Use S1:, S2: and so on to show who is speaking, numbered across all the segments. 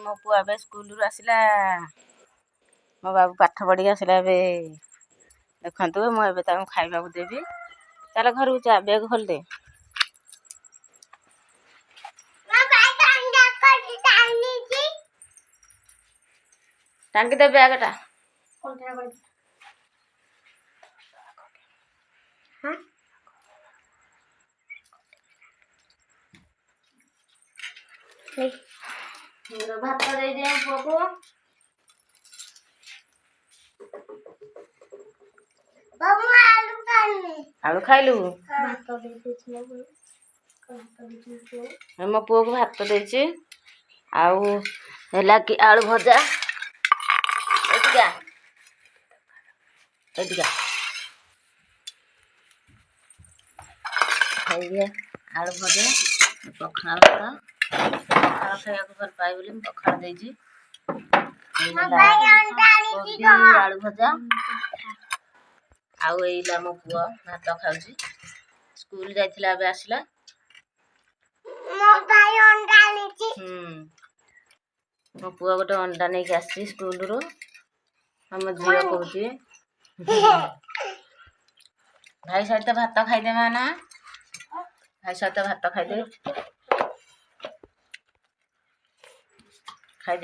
S1: मो पुआ ए स्कूल आसला मो बाबू पाठ पढ़ी आसला देखु मुझे खाइबा देवी चल घर को जा बैग खोल दे टांगी दे बैगटा भात दे दिए पुआ को आलू खाइलु मो पुआ को भात देछि आउ हैला कि आलू भजा एटिका खाइए आलू भजा पखाल खाइया को भल पाई बोली पखाल देछि आलू भजा आउ एइला मो पुआ भात खाउछि स्कूल जाइथिला बे आसला मो भाई अंडा लेछि मो पुआ गोटे अंडा नै के आछि स्कूल रो हम झियो कहउछि भाई सहित भात खाइ दे माना भाई सहित भात खाइ दे भात खाइ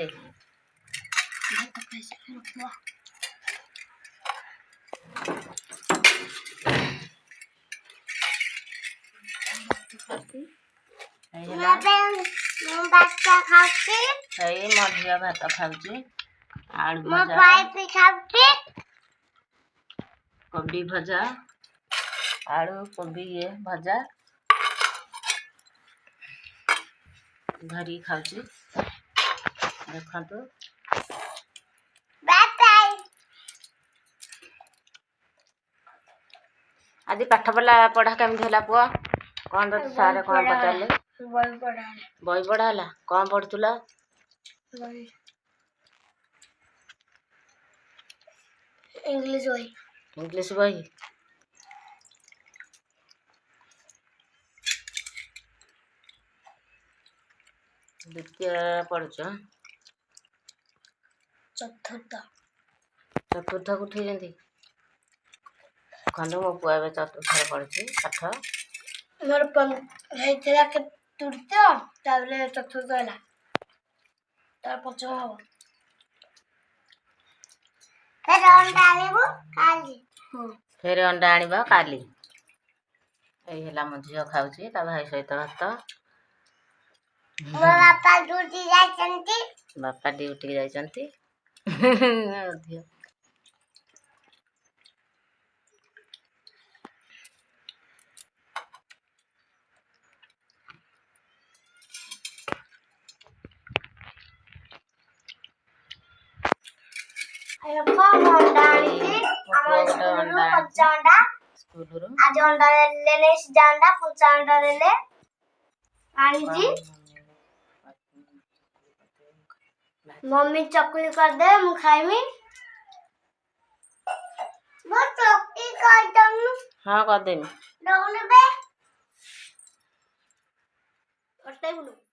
S1: से मझिया भात खाऊची आलू भजा कोबी भजा आलू कोबी ये भजा धरी खाऊची देखंतु आज पाठ पढ़ा केमती होला पुआ कौन तो सारे कौन पचारे बही पढ़ा है कौन पढ़ुला इंग्लिश बही द्वितीय पढ़ुच चतुर्थ को उठे खंड मो पुआ ए चतुर्थ पढ़ी पाठ मोर तृतीय चतुर्थ है पंचम हम फेर अंडा आनिबा काली एला मो झियो खाउची ता भाई सहित भात बापा ड्यूटी जाइछंती
S2: मम्मी चकुली कर दे मु खाइमी वो चकुली कर दम
S1: हां कर देमी
S2: डौने बे करते बोलो